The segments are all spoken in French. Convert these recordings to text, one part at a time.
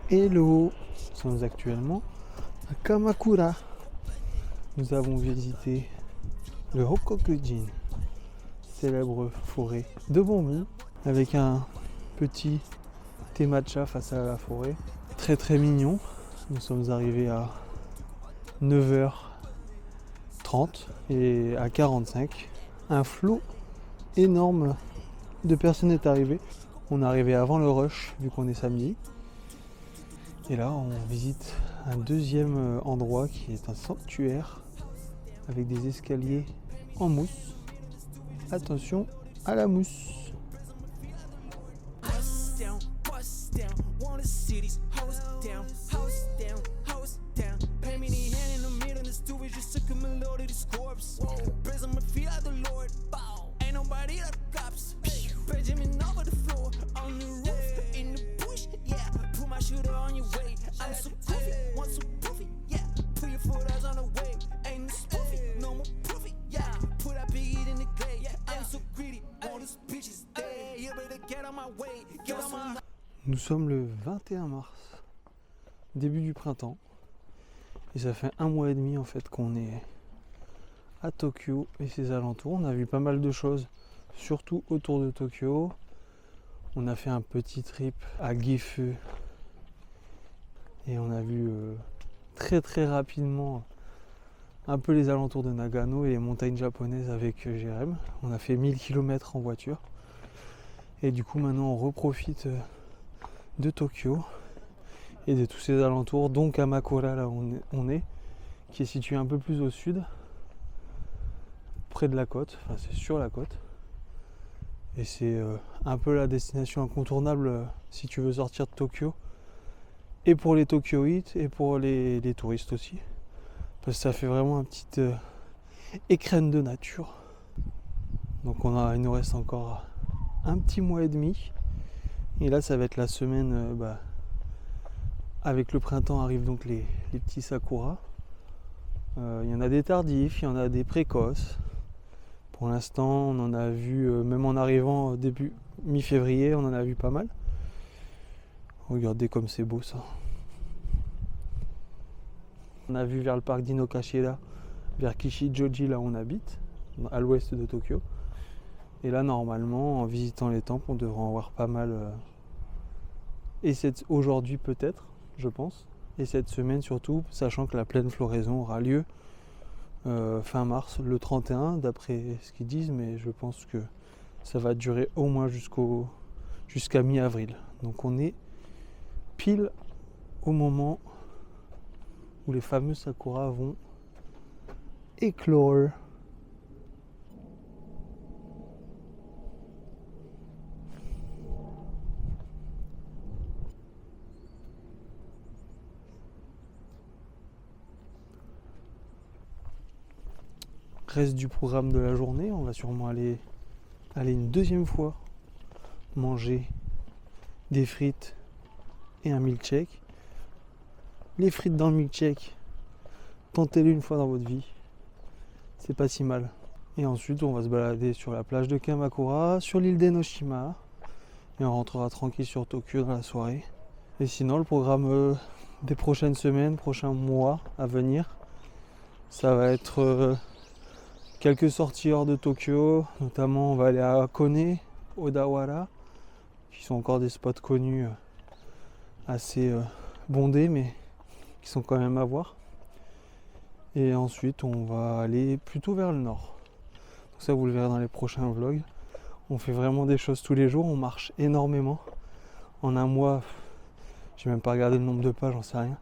Hello, nous sommes actuellement à Kamakura. Nous avons visité le Hokokujin, célèbre forêt de bambou, avec un petit thé matcha face à la forêt. Très très mignon. Nous sommes arrivés à 9h30 et à 45, un flot énorme de personnes est arrivé. On est arrivé avant le rush vu qu'on est samedi. Et là, on visite un deuxième endroit qui est un sanctuaire avec des escaliers en mousse. Attention à la mousse. Nous sommes le 21 mars, début du printemps, et ça fait un mois et demi en fait qu'on est à Tokyo et ses alentours. On a vu pas mal de choses, surtout autour de Tokyo. On a fait un petit trip à Gifu et on a vu très très rapidement un peu les alentours de Nagano et les montagnes japonaises avec Jérém. On a fait 1000 km en voiture et du coup maintenant on reprofite de Tokyo et de tous ses alentours, donc Kamakura là où on est, qui est situé un peu plus au sud, près de la côte, enfin c'est sur la côte, et c'est un peu la destination incontournable si tu veux sortir de Tokyo, et pour les Tokyoïtes et pour les touristes aussi, parce que ça fait vraiment un petit écrin de nature. Donc il nous reste encore un petit mois et demi. Et là, ça va être la semaine, avec le printemps arrivent donc les petits sakuras. Il y en a des tardifs, il y en a des précoces. Pour l'instant, on en a vu, même en arrivant début mi-février, on en a vu pas mal. Regardez comme c'est beau ça. On a vu vers le parc d'Inokashira, vers Kishijoji, là où on habite, à l'ouest de Tokyo. Et là, normalement, en visitant les temples, on devrait en voir pas mal. Et aujourd'hui peut-être, je pense. Et cette semaine surtout, sachant que la pleine floraison aura lieu fin mars, le 31, d'après ce qu'ils disent. Mais je pense que ça va durer au moins jusqu'à mi-avril. Donc on est pile au moment où les fameux sakuras vont éclore. Reste du programme de la journée, on va sûrement aller une deuxième fois manger des frites et un milkshake. Les frites dans le milkshake, tentez-le une fois dans votre vie, c'est pas si mal. Et ensuite on va se balader sur la plage de Kamakura, sur l'île d'Enoshima, et on rentrera tranquille sur Tokyo dans la soirée. Et sinon le programme des prochaines semaines, prochains mois à venir, ça va être quelques sorties hors de Tokyo, notamment on va aller à Hakone, Odawara, qui sont encore des spots connus assez bondés, mais qui sont quand même à voir. Et ensuite on va aller plutôt vers le nord. Donc ça vous le verrez dans les prochains vlogs. On fait vraiment des choses tous les jours, on marche énormément. En un mois, j'ai même pas regardé le nombre de pas, j'en sais rien.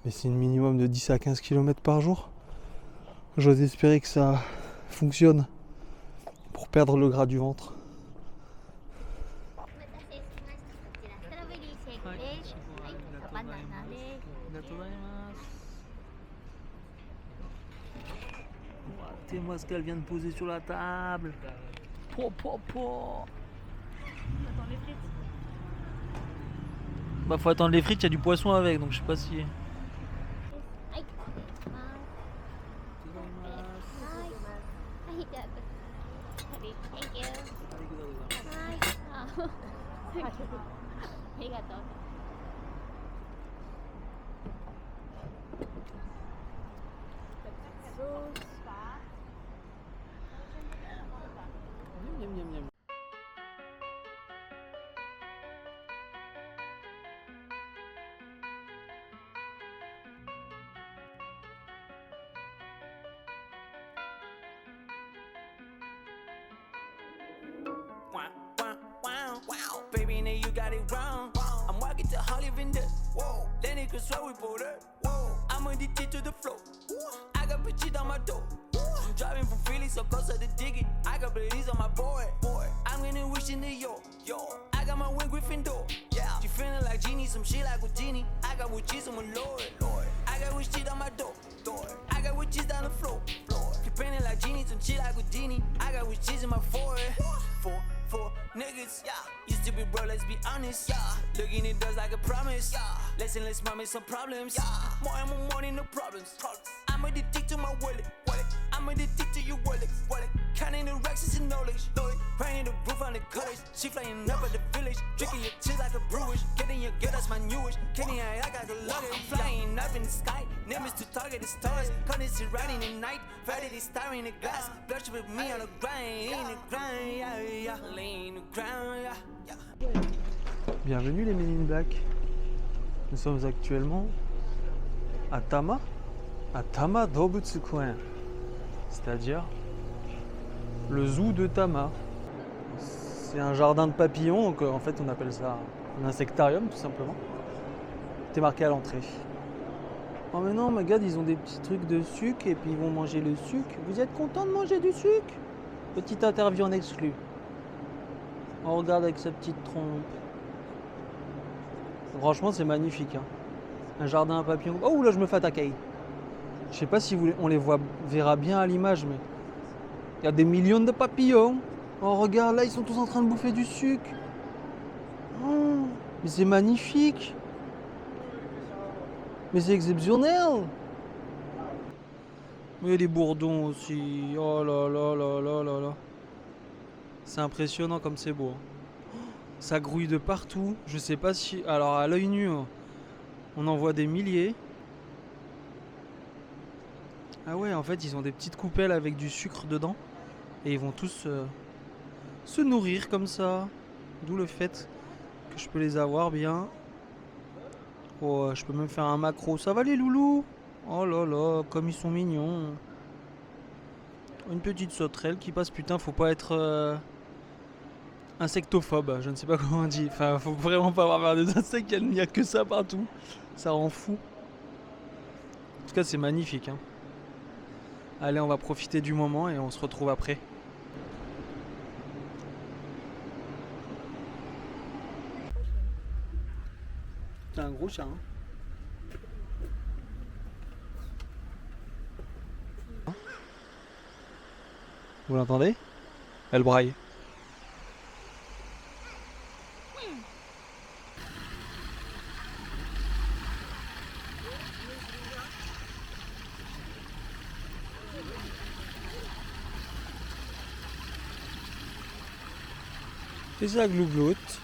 Mais c'est une minimum de 10 à 15 km par jour. J'ose espérer que ça fonctionne pour perdre le gras du ventre. Regardez-moi ce qu'elle vient de poser sur la table. Attends, les frites. Bah faut attendre les frites, il y a du poisson avec, donc je sais pas si... Wow, baby, now you got it wrong. I'm walking to Hollywood. Whoa, then it goes slow with border. Whoa, I'm addicted to the flow. I got bitches on my door. I'm driving from Philly, so close to the diggy. I got buddies on my board. I'm gonna wish in New York. I got my wing Gryffindor. Yeah, you feeling like genie, some shit like with Genie. I got witches on my Lord. I got witches on my door. I got witches down the floor. You feeling like genie, some shit like with Genie. I got witches in my forehead. Four niggas, yeah. Used to be bro, let's be honest, yeah. Looking at us like a promise, yeah. Let's mama some problems, yeah. More and more money, no problems. I'm addicted to my wallet. I'm addicted to your wallet. Counting the racks is knowledge. Praying the roof on the college. She flying up at the village. Drinking your tears like a brewish. Getting your girl, that's my newish. Kenny, I got the luggage. I'm flying up in the sky. Name is to target the stars. Cutting shit right in the night. Friday, they staring in the glass. Blush with me on the grind. In the grind, yeah. Lay in the ground, yeah. Bienvenue les Men in Black. Nous sommes actuellement à Tama Dobutsukuen, c'est-à-dire le zoo de Tama. C'est un jardin de papillons, donc en fait on appelle ça un insectarium tout simplement. C'est marqué à l'entrée. Oh mais non, regarde, ils ont des petits trucs de sucre et puis ils vont manger le sucre. Vous êtes content de manger du sucre? Petite interview en exclu. On regarde avec sa petite trompe. Franchement, c'est magnifique. Hein. Un jardin à papillons. Oh là, je me fais attaquer. Je sais pas si on les verra bien à l'image, mais il y a des millions de papillons. Oh, regarde, là, ils sont tous en train de bouffer du sucre. Oh, mais c'est magnifique. Mais c'est exceptionnel. Mais il y a des bourdons aussi. Oh là là là là là là. C'est impressionnant comme c'est beau. Ça grouille de partout. Je sais pas si... Alors à l'œil nu, on en voit des milliers. Ah ouais, en fait, ils ont des petites coupelles avec du sucre dedans. Et ils vont tous se nourrir comme ça. D'où le fait que je peux les avoir bien. Oh, je peux même faire un macro. Ça va les loulous? Oh là là, comme ils sont mignons. Une petite sauterelle qui passe. Putain, faut pas être... insectophobe, je ne sais pas comment on dit. Enfin, faut vraiment pas avoir peur des insectes, il n'y a que ça partout. Ça rend fou. En tout cas, c'est magnifique. Hein. Allez, on va profiter du moment et on se retrouve après. C'est un gros chat. Hein. Vous l'entendez? Elle braille. Et ça glougloute.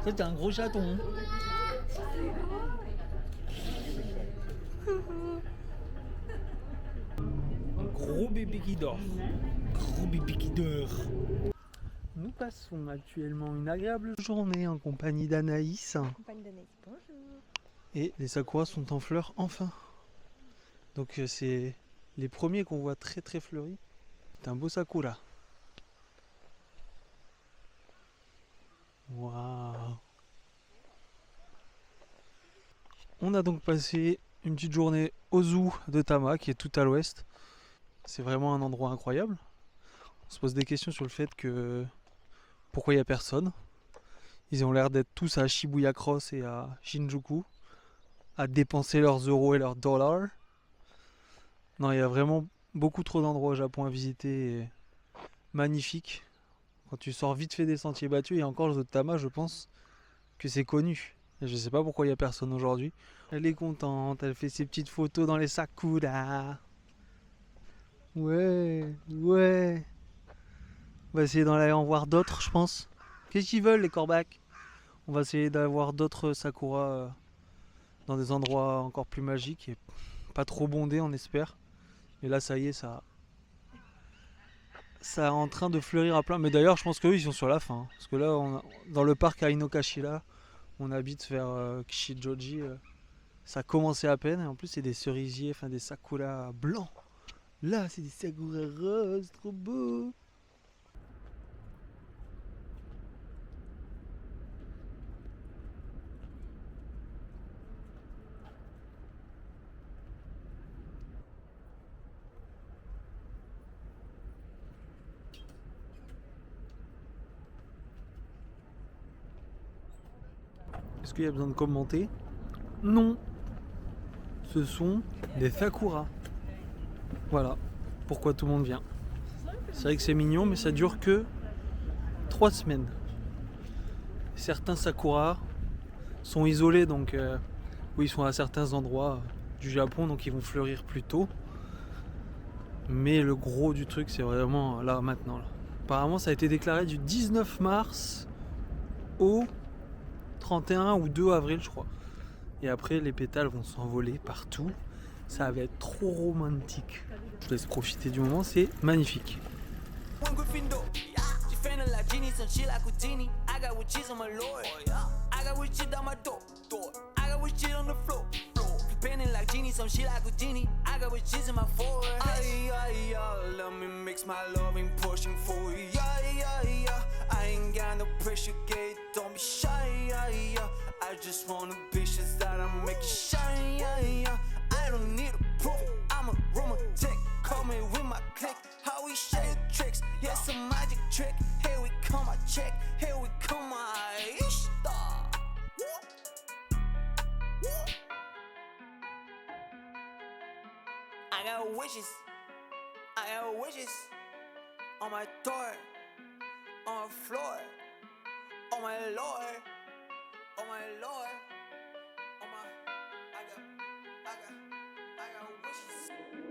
C'est un gros chaton. Gros bébé qui dort. Gros bébé qui dort. Nous passons actuellement une agréable journée en compagnie d'Anaïs. Bonjour. Et les sakuras sont en fleurs enfin. Donc c'est les premiers qu'on voit très très fleuris. C'est un beau sakura. Waouh. On a donc passé une petite journée au zoo de Tama qui est tout à l'ouest. C'est vraiment un endroit incroyable. On se pose des questions sur le fait que pourquoi il n'y a personne. Ils ont l'air d'être tous à Shibuya Cross et à Shinjuku à dépenser leurs euros et leurs dollars. Non, il y a vraiment beaucoup trop d'endroits au Japon à visiter et magnifiques. Quand tu sors vite fait des sentiers battus, et encore le zoo de Tama, je pense que c'est connu. Et je sais pas pourquoi il n'y a personne aujourd'hui. Elle est contente, elle fait ses petites photos dans les sakuras. Ouais. On va essayer d'en aller en voir d'autres, je pense. Qu'est-ce qu'ils veulent, les corbacs? On va essayer d'avoir d'autres sakuras dans des endroits encore plus magiques et pas trop bondés, on espère. Et là, ça y est, ça est en train de fleurir à plein. Mais d'ailleurs, je pense qu'eux, ils sont sur la fin. Hein. Parce que là, dans le parc à Inokashira, on habite vers Kishijoji. Ça a commencé à peine, et en plus c'est des cerisiers, enfin des sakuras blancs. Là c'est des sakuras roses, trop beau. Est-ce qu'il y a besoin de commenter? Non. Ce sont des sakuras. Voilà pourquoi tout le monde vient. C'est vrai que c'est mignon, mais ça dure que 3 semaines. Certains sakuras sont isolés, donc oui, ils sont à certains endroits du Japon, donc ils vont fleurir plus tôt. Mais le gros du truc, c'est vraiment là, maintenant. Là. Apparemment, ça a été déclaré du 19 mars au 31 ou 2 avril, je crois. Et après, les pétales vont s'envoler partout. Ça va être trop romantique. Je vous laisse profiter du moment, c'est magnifique. One Gryffindor. She feeling like genie, some shit like Houdini. I got with cheese on my lord. I got with shit down my door. I got with shit on the floor. Feeling like genie, some shit like Houdini. I got with cheese in my forehead. Let me mix my loving portion for you. I ain't got no pressure, gate, don't be shy. I just want a bitches that I make you shine. I don't need a proof, I'm a romantic. Call me with my click, how we share tricks. Yes, a magic trick. Here we come, I check. Here we come, I star. I got wishes. I got wishes on my door, on my floor, on my lord, on my lord, on my. I got wishes.